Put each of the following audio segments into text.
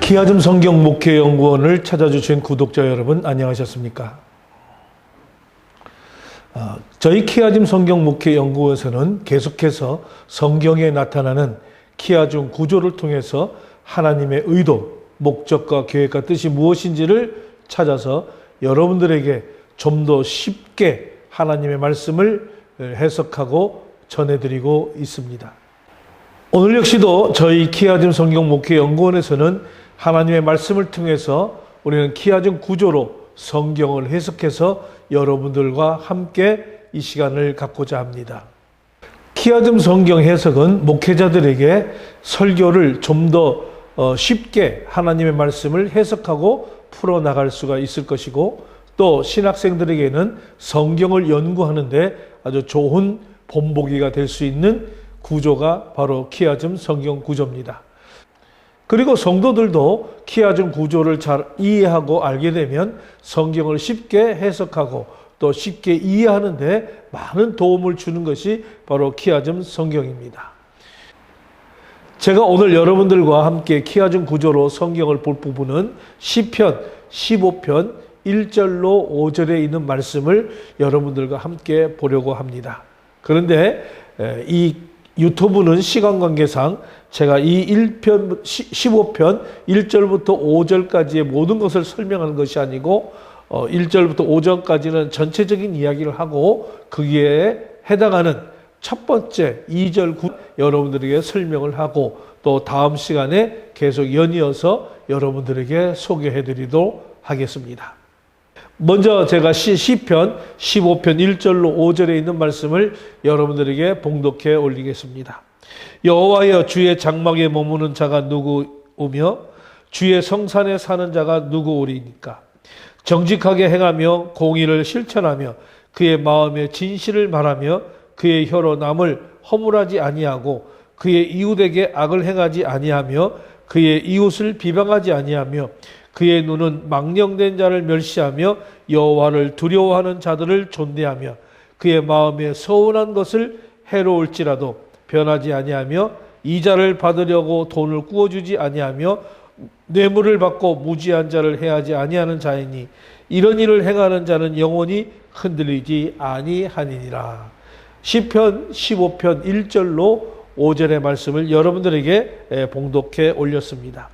키아즘 성경 목회연구원을 찾아주신 구독자 여러분 안녕하셨습니까? 저희 키아즘 성경 목회연구원에서는 계속해서 성경에 나타나는 키아즘 구조를 통해서 하나님의 의도, 목적과 계획과 뜻이 무엇인지를 찾아서 여러분들에게 좀 더 쉽게 하나님의 말씀을 해석하고 전해드리고 있습니다. 오늘 역시도 저희 키아즘 성경 목회연구원에서는 하나님의 말씀을 통해서 우리는 키아즘 구조로 성경을 해석해서 여러분들과 함께 이 시간을 갖고자 합니다. 키아즘 성경 해석은 목회자들에게 설교를 좀 더 쉽게 하나님의 말씀을 해석하고 풀어나갈 수가 있을 것이고, 또 신학생들에게는 성경을 연구하는데 아주 좋은 본보기가 될 수 있는 구조가 바로 키아즘 성경 구조입니다. 그리고 성도들도 키아즘 구조를 잘 이해하고 알게 되면 성경을 쉽게 해석하고 또 쉽게 이해하는 데 많은 도움을 주는 것이 바로 키아즘 성경입니다. 제가 오늘 여러분들과 함께 키아즘 구조로 성경을 볼 부분은 시편 15편 1절로 5절에 있는 말씀을 여러분들과 함께 보려고 합니다. 그런데 이 유튜브는 시간 관계상 제가 이 15편 1절부터 5절까지의 모든 것을 설명하는 것이 아니고 1절부터 5절까지는 전체적인 이야기를 하고 거기에 해당하는 첫 번째 2절 9 여러분들에게 설명을 하고 또 다음 시간에 계속 연이어서 여러분들에게 소개해 드리도록 하겠습니다. 먼저 제가 시편 15편 1절로 5절에 있는 말씀을 여러분들에게 봉독해 올리겠습니다. 여호와여, 주의 장막에 머무는 자가 누구오며 주의 성산에 사는 자가 누구오리니까? 정직하게 행하며 공의를 실천하며 그의 마음에 진실을 말하며 그의 혀로 남을 허물하지 아니하고 그의 이웃에게 악을 행하지 아니하며 그의 이웃을 비방하지 아니하며 그의 눈은 망령된 자를 멸시하며 여호와를 두려워하는 자들을 존대하며 그의 마음에 서운한 것을 해로울지라도 변하지 아니하며 이자를 받으려고 돈을 꾸어주지 아니하며 뇌물을 받고 무지한 자를 해하지 아니하는 자이니 이런 일을 행하는 자는 영원히 흔들리지 아니하니라. 시편 15편 1절로 5절의 말씀을 여러분들에게 봉독해 올렸습니다.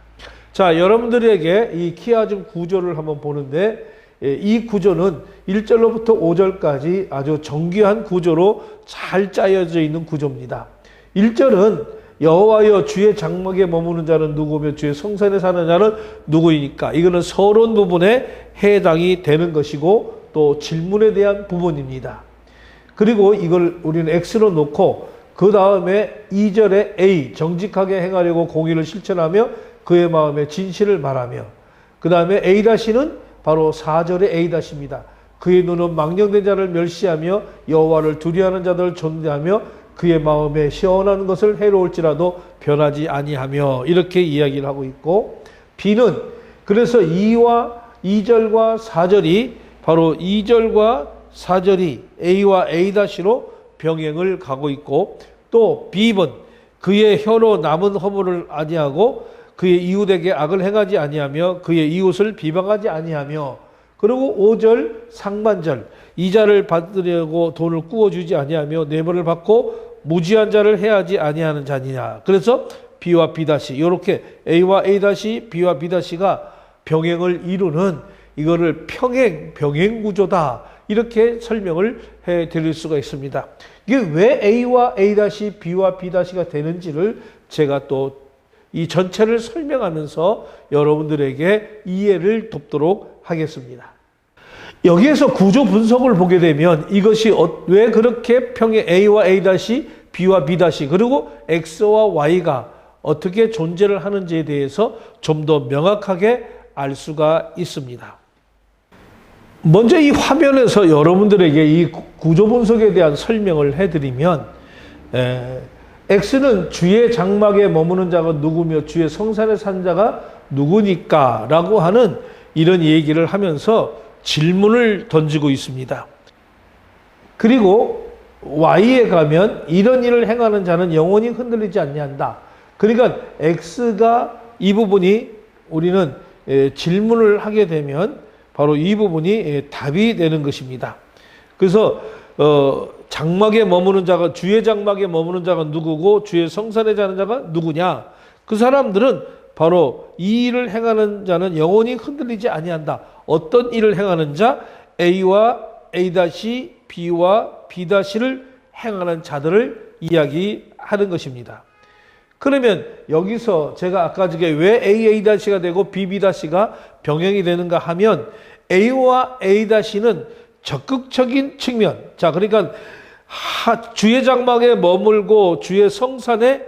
자, 여러분들에게 이 키아즘 구조를 한번 보는데 이 구조는 1절로부터 5절까지 아주 정교한 구조로 잘 짜여져 있는 구조입니다. 1절은 여호와여, 주의 장막에 머무는 자는 누구며 주의 성산에 사는 자는 누구이니까? 이거는 서론 부분에 해당이 되는 것이고 또 질문에 대한 부분입니다. 그리고 이걸 우리는 X로 놓고 그 다음에 2절에 A, 정직하게 행하려고 공의를 실천하며 그의 마음에 진실을 말하며, 그 다음에 A-는 바로 4절의 A-입니다. 그의 눈은 망령된 자를 멸시하며 여호와를 두려워하는 자들을 존대하며 그의 마음에 시원한 것을 해로울지라도 변하지 아니하며, 이렇게 이야기를 하고 있고, B는 그래서 2절과 4절이 바로 2절과 4절이 A와 A-로 병행을 가고 있고, 또 B번 그의 혀로 남은 허물을 아니하고 그의 이웃에게 악을 행하지 아니하며 그의 이웃을 비방하지 아니하며, 그리고 5절 상반절 이자를 받으려고 돈을 꾸어주지 아니하며 뇌물을 받고 무지한 자를 해하지 아니하는 자니냐. 그래서 B와 B 이렇게 A와 A B와 B가 병행을 이루는 이거를 병행 구조다, 이렇게 설명을 해 드릴 수가 있습니다. 이게 왜 A와 A B와 B가 되는지를 제가 또 이 전체를 설명하면서 여러분들에게 이해를 돕도록 하겠습니다. 여기에서 구조 분석을 보게 되면 이것이 왜 그렇게 평행 A와 A B와 B 그리고 X와 Y가 어떻게 존재를 하는지에 대해서 좀 더 명확하게 알 수가 있습니다. 먼저 이 화면에서 여러분들에게 이 구조 분석에 대한 설명을 해드리면, X는 주의 장막에 머무는 자가 누구며 주의 성산에 산 자가 누구니까 라고 하는 이런 얘기를 하면서 질문을 던지고 있습니다. 그리고 Y에 가면 이런 일을 행하는 자는 영원히 흔들리지 않는다. 그러니까 X가 이 부분이 우리는 질문을 하게 되면 바로 이 부분이 답이 되는 것입니다. 그래서 장막에 머무는 자가, 주의 장막에 머무는 자가 누구고 주의 성산에 자는 자가 누구냐? 그 사람들은 바로 이 일을 행하는 자는 영원히 흔들리지 아니한다. 어떤 일을 행하는 자? A와 A-, B와 B-를 행하는 자들을 이야기하는 것입니다. 그러면 여기서 제가 아까 전에 왜 A-가 되고 B-가 병행이 되는가 하면 A와 A-는 적극적인 측면. 자, 그러니까 주의 장막에 머물고 주의 성산에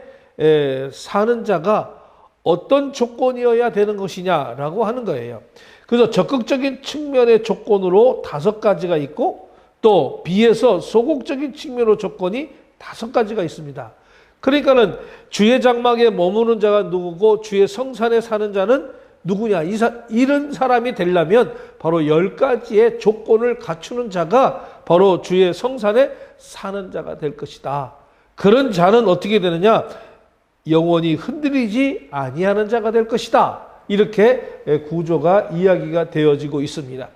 사는 자가 어떤 조건이어야 되는 것이냐라고 하는 거예요. 그래서 적극적인 측면의 조건으로 5가지가 있고 또 B에서 소극적인 측면으로 조건이 5가지가 있습니다. 그러니까는 주의 장막에 머무는 자가 누구고 주의 성산에 사는 자는 누구냐? 이런 사람이 되려면 바로 10가지의 조건을 갖추는 자가 바로 주의 성산에 사는 자가 될 것이다. 그런 자는 어떻게 되느냐? 영원히 흔들리지 아니하는 자가 될 것이다. 이렇게 구조가 이야기가 되어지고 있습니다.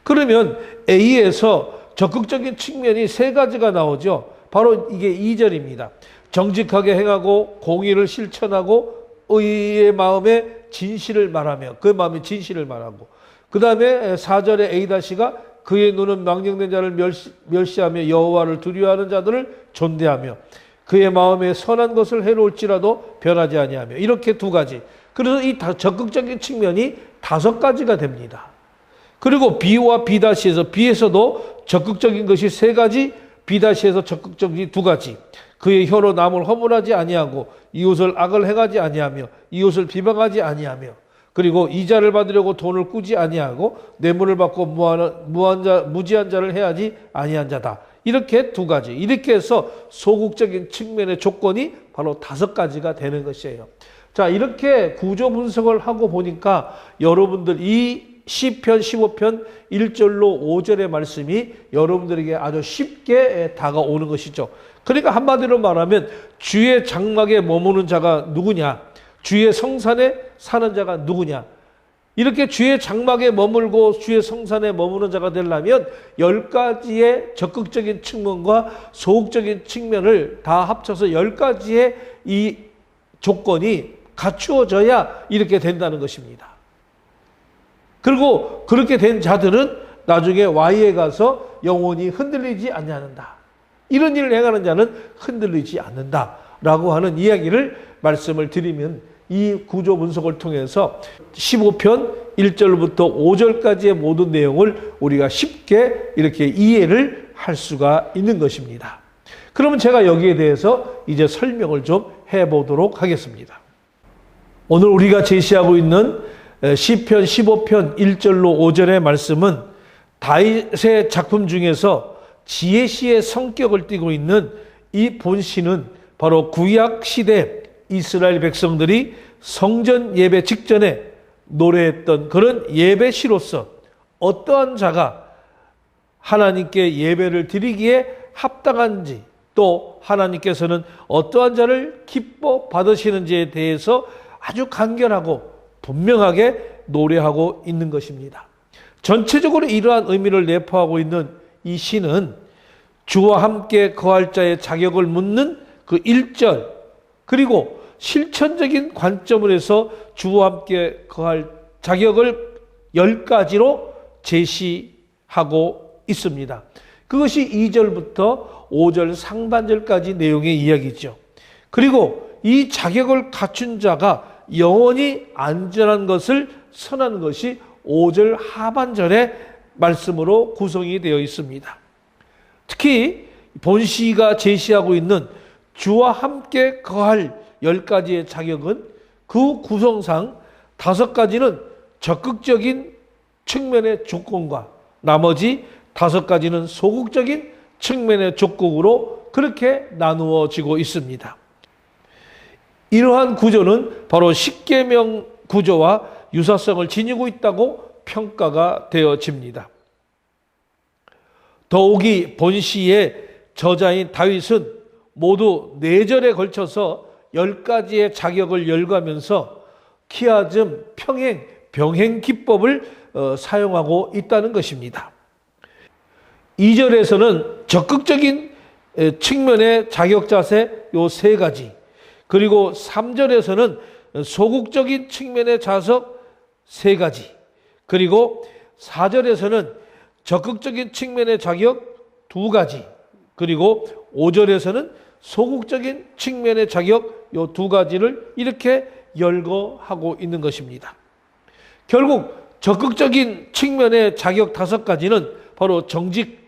그러면 A에서 적극적인 측면이 3가지가 나오죠. 바로 이게 2절입니다. 정직하게 행하고 공의를 실천하고 의의 마음에 진실을 말하며, 그 마음에 진실을 말하고, 그 다음에 4절에 A-가 그의 눈은 망령된 자를 멸시하며 여호와를 두려워하는 자들을 존대하며 그의 마음에 선한 것을 해놓을지라도 변하지 아니하며, 이렇게 2가지. 그래서 이 적극적인 측면이 5가지가 됩니다. 그리고 B와 B-에서 B에서도 적극적인 것이 3가지, B-에서 적극적인 2가지. 그의 혀로 남을 허물하지 아니하고 이웃을 악을 행하지 아니하며 이웃을 비방하지 아니하며, 그리고 이자를 받으려고 돈을 꾸지 아니하고 뇌물을 받고 무지한 자를 해하지 아니한 자다. 이렇게 2가지. 이렇게 해서 소극적인 측면의 조건이 바로 5가지가 되는 것이에요. 자, 이렇게 구조 분석을 하고 보니까 여러분들 이 시편 15편 1절로 5절의 말씀이 여러분들에게 아주 쉽게 다가오는 것이죠. 그러니까 한마디로 말하면 주의 장막에 머무는 자가 누구냐? 주의 성산에 사는 자가 누구냐? 이렇게 주의 장막에 머물고 주의 성산에 머무는 자가 되려면 10가지의 적극적인 측면과 소극적인 측면을 다 합쳐서 10가지의 이 조건이 갖추어져야 이렇게 된다는 것입니다. 그리고 그렇게 된 자들은 나중에 Y에 가서 영원히 흔들리지 않는다. 이런 일을 행하는 자는 흔들리지 않는다라고 하는 이야기를 말씀을 드리면, 이 구조 분석을 통해서 15편 1절부터 5절까지의 모든 내용을 우리가 쉽게 이렇게 이해를 할 수가 있는 것입니다. 그러면 제가 여기에 대해서 이제 설명을 좀 해보도록 하겠습니다. 오늘 우리가 제시하고 있는 시편 15편 1절로 5절의 말씀은 다윗의 작품 중에서 지혜시의 성격을 띠고 있는 이 본시는 바로 구약 시대 이스라엘 백성들이 성전 예배 직전에 노래했던 그런 예배시로서 어떠한 자가 하나님께 예배를 드리기에 합당한지, 또 하나님께서는 어떠한 자를 기뻐 받으시는지에 대해서 아주 간결하고 분명하게 노래하고 있는 것입니다. 전체적으로 이러한 의미를 내포하고 있는 이 시는 주와 함께 거할 자의 자격을 묻는 그 1절, 그리고 실천적인 관점을 해서 주와 함께 거할 자격을 10가지로 제시하고 있습니다. 그것이 2절부터 5절 상반절까지 내용의 이야기죠. 그리고 이 자격을 갖춘 자가 영원히 안전한 것을 선하는 것이 5절 하반절의 말씀으로 구성이 되어 있습니다. 특히 본시가 제시하고 있는 주와 함께 거할 10가지의 자격은 그 구성상 5가지는 적극적인 측면의 조건과 나머지 5가지는 소극적인 측면의 조건으로 그렇게 나누어지고 있습니다. 이러한 구조는 바로 십계명 구조와 유사성을 지니고 있다고 평가가 되어집니다. 더욱이 본시의 저자인 다윗은 모두 4절에 걸쳐서 10가지의 자격을 열거하면서 키아즘, 평행, 병행 기법을 사용하고 있다는 것입니다. 2절에서는 적극적인 측면의 자격 자세 요 세 가지, 그리고 3절에서는 소극적인 측면의 자석 세 가지, 그리고 4절에서는 적극적인 측면의 자격 두 가지, 그리고 5절에서는 소극적인 측면의 자격 요 두 가지를 이렇게 열거하고 있는 것입니다. 결국 적극적인 측면의 자격 다섯 가지는 바로 정직,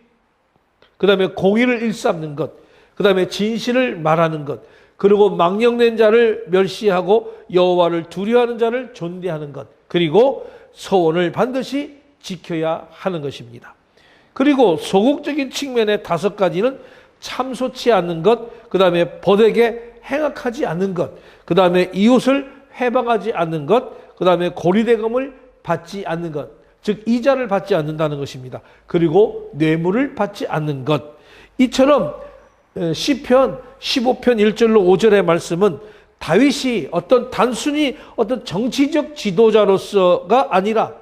그 다음에 공의를 일삼는 것, 그 다음에 진실을 말하는 것, 그리고 망령된 자를 멸시하고 여호와를 두려워하는 자를 존대하는 것, 그리고 서원을 반드시 지켜야 하는 것입니다. 그리고 소극적인 측면의 다섯 가지는 참소치 않는 것, 그 다음에 벗에게 행악하지 않는 것, 그 다음에 이웃을 회방하지 않는 것, 그 다음에 고리대금을 받지 않는 것, 즉 이자를 받지 않는다는 것입니다. 그리고 뇌물을 받지 않는 것. 이처럼 시편 15편 1절로 5절의 말씀은 다윗이 단순히 어떤 정치적 지도자로서가 아니라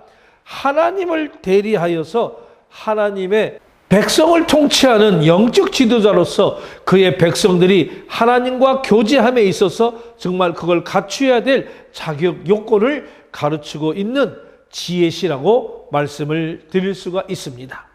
하나님을 대리하여서 하나님의 백성을 통치하는 영적 지도자로서 그의 백성들이 하나님과 교제함에 있어서 정말 그걸 갖추어야 될 자격 요건을 가르치고 있는 지혜시라고 말씀을 드릴 수가 있습니다.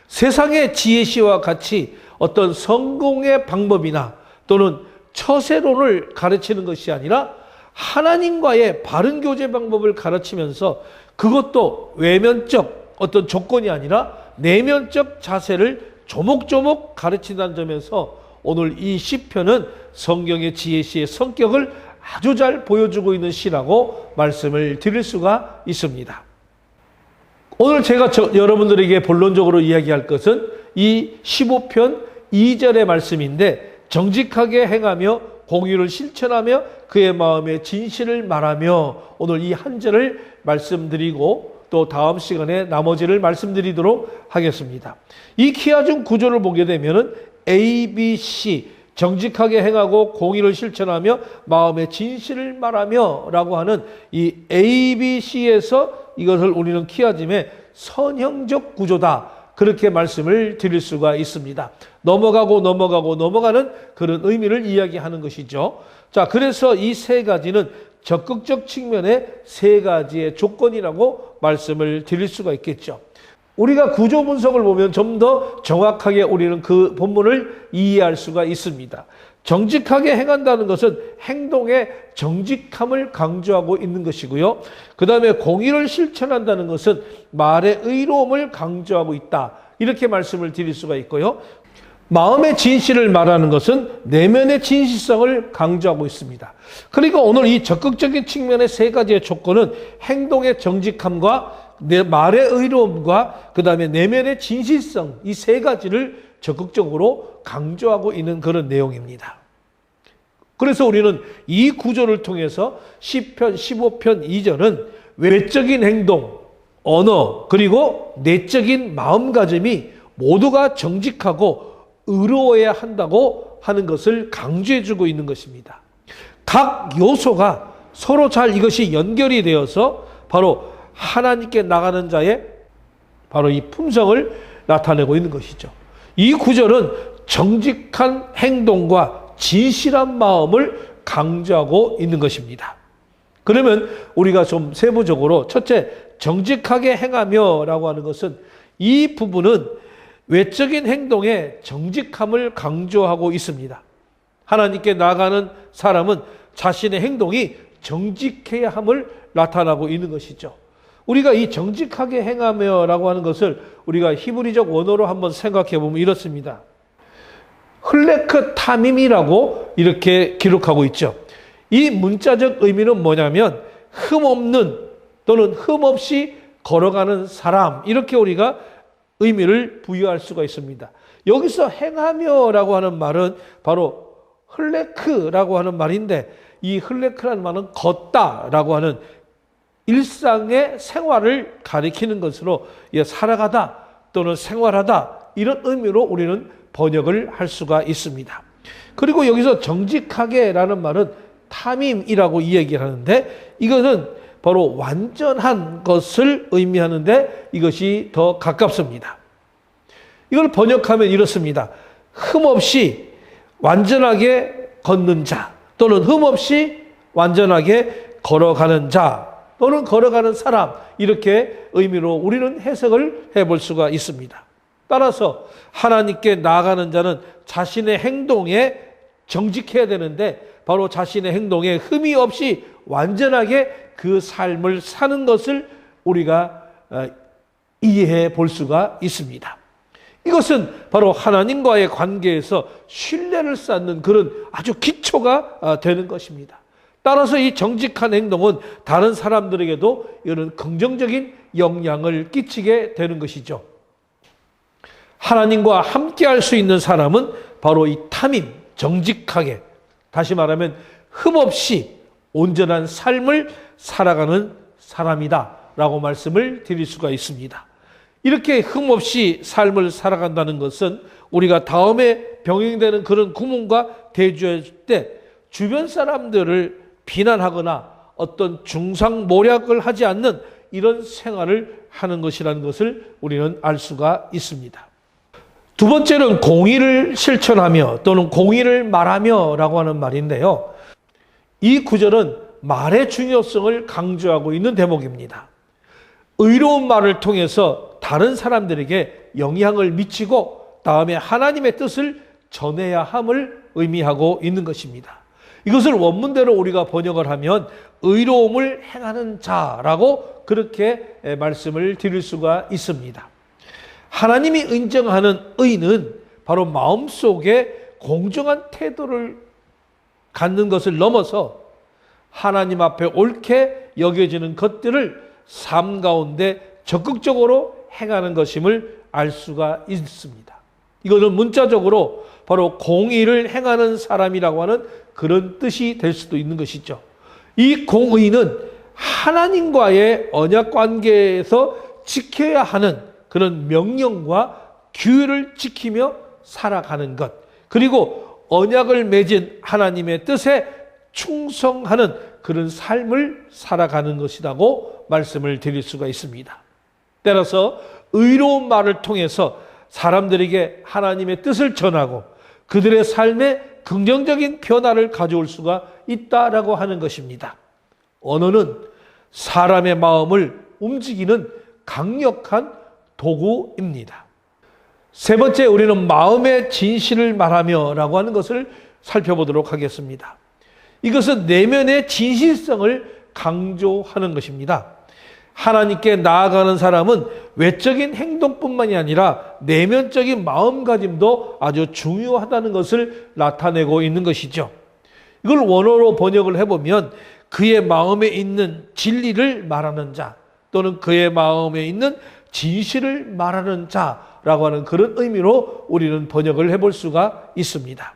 세상의 지혜시와 같이 어떤 성공의 방법이나 또는 처세론을 가르치는 것이 아니라 하나님과의 바른 교제 방법을 가르치면서 그것도 외면적 어떤 조건이 아니라 내면적 자세를 조목조목 가르친다는 점에서 오늘 이 시편은 성경의 지혜시의 성격을 아주 잘 보여주고 있는 시라고 말씀을 드릴 수가 있습니다. 오늘 제가 여러분들에게 본론적으로 이야기할 것은 이 15편 2절의 말씀인데, 정직하게 행하며 공의를 실천하며 그의 마음에 진실을 말하며, 오늘 이 한 절을 말씀드리고 또 다음 시간에 나머지를 말씀드리도록 하겠습니다. 이 키아중 구조를 보게 되면은 A, B, C, 정직하게 행하고 공의를 실천하며 마음의 진실을 말하며 라고 하는 이 A, B, C에서 이것을 우리는 키아즘의 선형적 구조다, 그렇게 말씀을 드릴 수가 있습니다. 넘어가는 그런 의미를 이야기하는 것이죠. 자, 그래서 이 세 가지는 적극적 측면의 세 가지의 조건이라고 말씀을 드릴 수가 있겠죠. 우리가 구조 분석을 보면 좀 더 정확하게 우리는 그 본문을 이해할 수가 있습니다. 정직하게 행한다는 것은 행동의 정직함을 강조하고 있는 것이고요. 그 다음에 공의를 실천한다는 것은 말의 의로움을 강조하고 있다, 이렇게 말씀을 드릴 수가 있고요. 마음의 진실을 말하는 것은 내면의 진실성을 강조하고 있습니다. 그러니까 오늘 이 적극적인 측면의 세 가지의 조건은 행동의 정직함과 내 말의 의로움과 그 다음에 내면의 진실성, 이 세 가지를 적극적으로 강조하고 있는 그런 내용입니다. 그래서 우리는 이 구조를 통해서 시편 15편 2절은 외적인 행동, 언어, 그리고 내적인 마음가짐이 모두가 정직하고 의로워야 한다고 하는 것을 강조해주고 있는 것입니다. 각 요소가 서로 잘 이것이 연결이 되어서 바로 하나님께 나가는 자의 바로 이 품성을 나타내고 있는 것이죠. 이 구절은 정직한 행동과 진실한 마음을 강조하고 있는 것입니다. 그러면 우리가 좀 세부적으로 첫째, 정직하게 행하며 라고 하는 것은, 이 부분은 외적인 행동의 정직함을 강조하고 있습니다. 하나님께 나아가는 사람은 자신의 행동이 정직해야 함을 나타나고 있는 것이죠. 우리가 이 정직하게 행하며 라고 하는 것을 우리가 히브리적 원어로 한번 생각해 보면 이렇습니다. 흘레크 타밈이라고 이렇게 기록하고 있죠. 이 문자적 의미는 뭐냐면 흠없는 또는 흠없이 걸어가는 사람, 이렇게 우리가 의미를 부여할 수가 있습니다. 여기서 행하며라고 하는 말은 바로 흘레크라고 하는 말인데, 이 흘레크라는 말은 걷다라고 하는 일상의 생활을 가리키는 것으로 살아가다 또는 생활하다, 이런 의미로 우리는 번역을 할 수가 있습니다. 그리고 여기서 정직하게라는 말은 탐임이라고 이야기를 하는데, 이것은 바로 완전한 것을 의미하는데 이것이 더 가깝습니다. 이걸 번역하면 이렇습니다. 흠없이 완전하게 걷는 자, 또는 흠없이 완전하게 걸어가는 자, 또는 걸어가는 사람, 이렇게 의미로 우리는 해석을 해볼 수가 있습니다. 따라서 하나님께 나아가는 자는 자신의 행동에 정직해야 되는데, 바로 자신의 행동에 흠이 없이 완전하게 그 삶을 사는 것을 우리가 이해해 볼 수가 있습니다. 이것은 바로 하나님과의 관계에서 신뢰를 쌓는 그런 아주 기초가 되는 것입니다. 따라서 이 정직한 행동은 다른 사람들에게도 이런 긍정적인 영향을 끼치게 되는 것이죠. 하나님과 함께 할 수 있는 사람은 바로 이 탐임, 정직하게, 다시 말하면 흠없이 온전한 삶을 살아가는 사람이다 라고 말씀을 드릴 수가 있습니다. 이렇게 흠없이 삶을 살아간다는 것은 우리가 다음에 병행되는 그런 구문과 대조할 때 주변 사람들을 비난하거나 어떤 중상모략을 하지 않는 이런 생활을 하는 것이라는 것을 우리는 알 수가 있습니다. 두 번째는 공의를 실천하며 또는 공의를 말하며 라고 하는 말인데요. 이 구절은 말의 중요성을 강조하고 있는 대목입니다. 의로운 말을 통해서 다른 사람들에게 영향을 미치고 다음에 하나님의 뜻을 전해야 함을 의미하고 있는 것입니다. 이것을 원문대로 우리가 번역을 하면 의로움을 행하는 자라고 그렇게 말씀을 드릴 수가 있습니다. 하나님이 인정하는 의는 바로 마음속에 공정한 태도를 갖는 것을 넘어서 하나님 앞에 옳게 여겨지는 것들을 삶 가운데 적극적으로 행하는 것임을 알 수가 있습니다. 이거는 문자적으로 바로 공의를 행하는 사람이라고 하는 그런 뜻이 될 수도 있는 것이죠. 이 공의는 하나님과의 언약 관계에서 지켜야 하는 그런 명령과 규율을 지키며 살아가는 것, 그리고 언약을 맺은 하나님의 뜻에 충성하는 그런 삶을 살아가는 것이라고 말씀을 드릴 수가 있습니다. 따라서 의로운 말을 통해서 사람들에게 하나님의 뜻을 전하고 그들의 삶에 긍정적인 변화를 가져올 수가 있다라고 하는 것입니다. 언어는 사람의 마음을 움직이는 강력한 도구입니다. 세 번째, 우리는 마음의 진실을 말하며 라고 하는 것을 살펴보도록 하겠습니다. 이것은 내면의 진실성을 강조하는 것입니다. 하나님께 나아가는 사람은 외적인 행동뿐만이 아니라 내면적인 마음가짐도 아주 중요하다는 것을 나타내고 있는 것이죠. 이걸 원어로 번역을 해보면 그의 마음에 있는 진리를 말하는 자, 또는 그의 마음에 있는 진실을 말하는 자라고 하는 그런 의미로 우리는 번역을 해볼 수가 있습니다.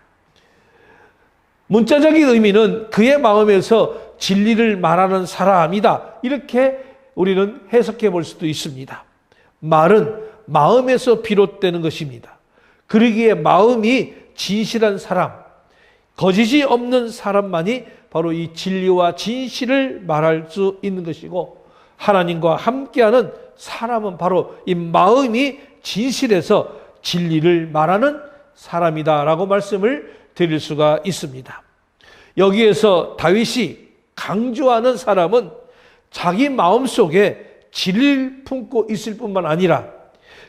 문자적인 의미는 그의 마음에서 진리를 말하는 사람이다, 이렇게 우리는 해석해 볼 수도 있습니다. 말은 마음에서 비롯되는 것입니다. 그러기에 마음이 진실한 사람, 거짓이 없는 사람만이 바로 이 진리와 진실을 말할 수 있는 것이고, 하나님과 함께하는 사람은 바로 이 마음이 진실해서 진리를 말하는 사람이다라고 말씀을 드릴 수가 있습니다. 여기에서 다윗이 강조하는 사람은 자기 마음속에 진리를 품고 있을 뿐만 아니라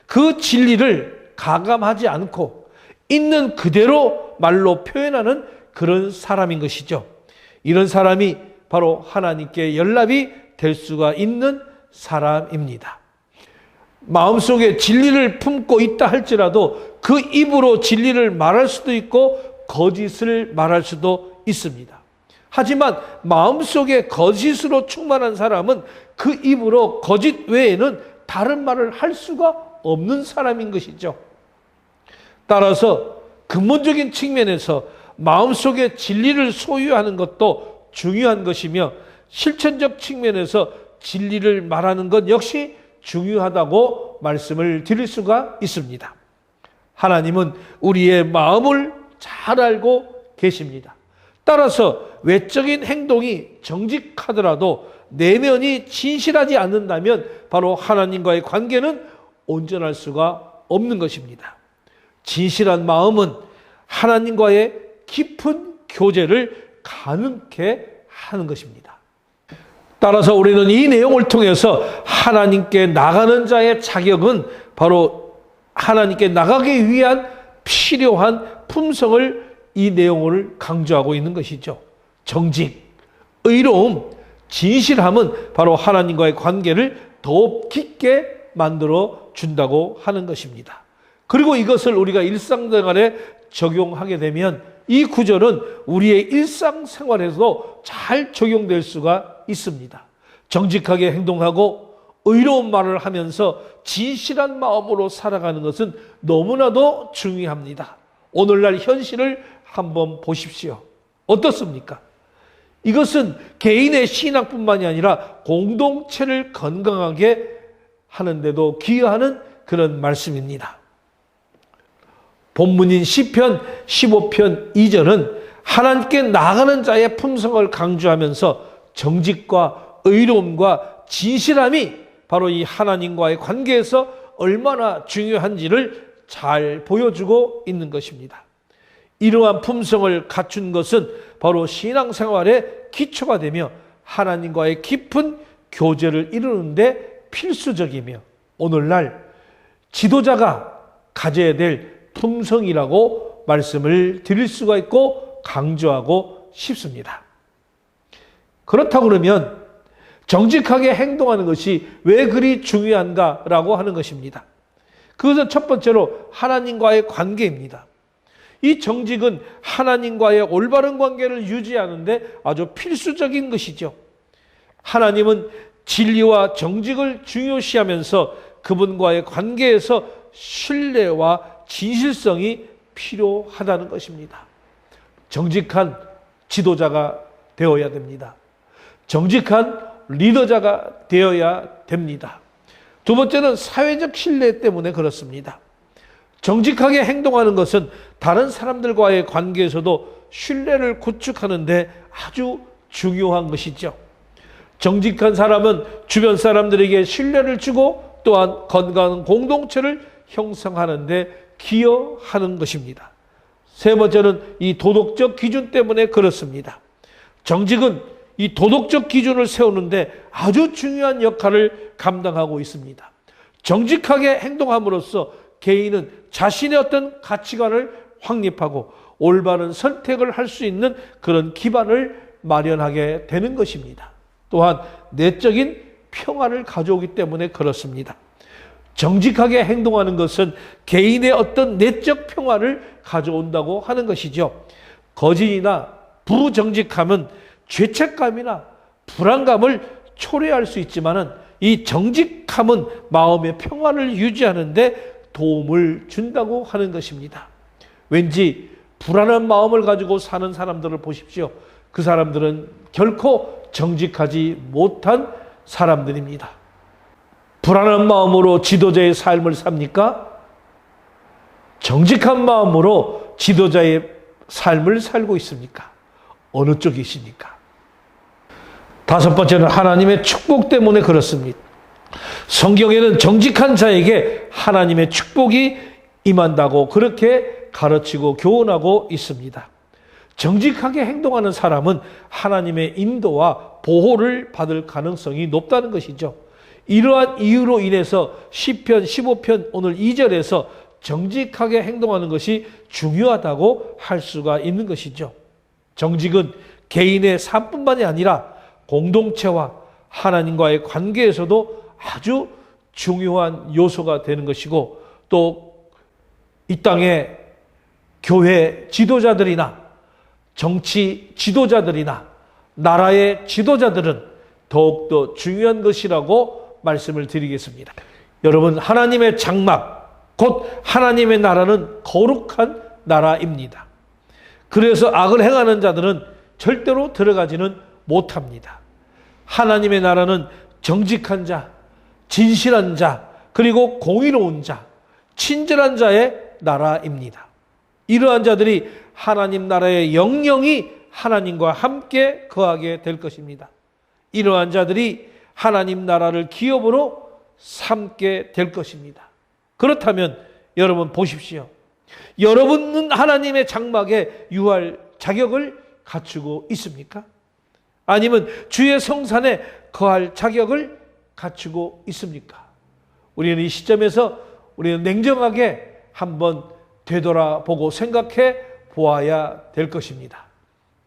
그 진리를 가감하지 않고 있는 그대로 말로 표현하는 그런 사람인 것이죠. 이런 사람이 바로 하나님께 연락이 될 수가 있는 사람입니다. 마음속에 진리를 품고 있다 할지라도 그 입으로 진리를 말할 수도 있고 거짓을 말할 수도 있습니다. 하지만 마음속에 거짓으로 충만한 사람은 그 입으로 거짓 외에는 다른 말을 할 수가 없는 사람인 것이죠. 따라서 근본적인 측면에서 마음속에 진리를 소유하는 것도 중요한 것이며, 실천적 측면에서 진리를 말하는 것 역시 중요하다고 말씀을 드릴 수가 있습니다. 하나님은 우리의 마음을 잘 알고 계십니다. 따라서 외적인 행동이 정직하더라도 내면이 진실하지 않는다면 바로 하나님과의 관계는 온전할 수가 없는 것입니다. 진실한 마음은 하나님과의 깊은 교제를 가능케 하는 것입니다. 따라서 우리는 이 내용을 통해서 하나님께 나가는 자의 자격은 바로 하나님께 나가기 위한 필요한 품성을 이 내용을 강조하고 있는 것이죠. 정직, 의로움, 진실함은 바로 하나님과의 관계를 더욱 깊게 만들어 준다고 하는 것입니다. 그리고 이것을 우리가 일상생활에 적용하게 되면 이 구절은 우리의 일상생활에서도 잘 적용될 수가 있습니다. 정직하게 행동하고 의로운 말을 하면서 진실한 마음으로 살아가는 것은 너무나도 중요합니다. 오늘날 현실을 한번 보십시오. 어떻습니까? 이것은 개인의 신앙뿐만이 아니라 공동체를 건강하게 하는데도 기여하는 그런 말씀입니다. 본문인 시편 15편 2절은 하나님께 나가는 자의 품성을 강조하면서 정직과 의로움과 진실함이 바로 이 하나님과의 관계에서 얼마나 중요한지를 잘 보여주고 있는 것입니다. 이러한 품성을 갖춘 것은 바로 신앙생활의 기초가 되며 하나님과의 깊은 교제를 이루는데 필수적이며 오늘날 지도자가 가져야 될 품성이라고 말씀을 드릴 수가 있고 강조하고 싶습니다. 그렇다고 그러면 정직하게 행동하는 것이 왜 그리 중요한가라고 하는 것입니다. 그것은 첫 번째로 하나님과의 관계입니다. 이 정직은 하나님과의 올바른 관계를 유지하는데 아주 필수적인 것이죠. 하나님은 진리와 정직을 중요시하면서 그분과의 관계에서 신뢰와 진실성이 필요하다는 것입니다. 정직한 지도자가 되어야 됩니다. 정직한 리더자가 되어야 됩니다. 두 번째는 사회적 신뢰 때문에 그렇습니다. 정직하게 행동하는 것은 다른 사람들과의 관계에서도 신뢰를 구축하는 데 아주 중요한 것이죠. 정직한 사람은 주변 사람들에게 신뢰를 주고 또한 건강한 공동체를 형성하는 데 기여하는 것입니다. 세 번째는 이 도덕적 기준 때문에 그렇습니다. 정직은 이 도덕적 기준을 세우는데 아주 중요한 역할을 감당하고 있습니다. 정직하게 행동함으로써 개인은 자신의 어떤 가치관을 확립하고 올바른 선택을 할 수 있는 그런 기반을 마련하게 되는 것입니다. 또한 내적인 평안을 가져오기 때문에 그렇습니다. 정직하게 행동하는 것은 개인의 어떤 내적 평안을 가져온다고 하는 것이죠. 거짓이나 부정직함은 죄책감이나 불안감을 초래할 수 있지만은 이 정직함은 마음의 평안을 유지하는 데 도움을 준다고 하는 것입니다. 왠지 불안한 마음을 가지고 사는 사람들을 보십시오. 그 사람들은 결코 정직하지 못한 사람들입니다. 불안한 마음으로 지도자의 삶을 삽니까? 정직한 마음으로 지도자의 삶을 살고 있습니까? 어느 쪽이십니까? 다섯 번째는 하나님의 축복 때문에 그렇습니다. 성경에는 정직한 자에게 하나님의 축복이 임한다고 그렇게 가르치고 교훈하고 있습니다. 정직하게 행동하는 사람은 하나님의 인도와 보호를 받을 가능성이 높다는 것이죠. 이러한 이유로 인해서 시편 15편 오늘 2절에서 정직하게 행동하는 것이 중요하다고 할 수가 있는 것이죠. 정직은 개인의 삶뿐만이 아니라 공동체와 하나님과의 관계에서도 아주 중요한 요소가 되는 것이고 또 이 땅의 교회 지도자들이나 정치 지도자들이나 나라의 지도자들은 더욱더 중요한 것이라고 말씀을 드리겠습니다. 여러분, 하나님의 장막, 곧 하나님의 나라는 거룩한 나라입니다. 그래서 악을 행하는 자들은 절대로 들어가지는 못합니다. 하나님의 나라는 정직한 자, 진실한 자, 그리고 공의로운 자, 친절한 자의 나라입니다. 이러한 자들이 하나님 나라의 영영이 하나님과 함께 거하게 될 것입니다. 이러한 자들이 하나님 나라를 기업으로 삼게 될 것입니다. 그렇다면 여러분 보십시오. 여러분은 하나님의 장막에 유할 자격을 갖추고 있습니까? 아니면 주의 성산에 거할 자격을 갖추고 있습니까? 우리는 이 시점에서 우리는 냉정하게 한번 되돌아보고 생각해 보아야 될 것입니다.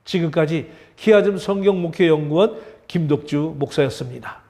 지금까지 키아즘 성경목회연구원 김덕주 목사였습니다.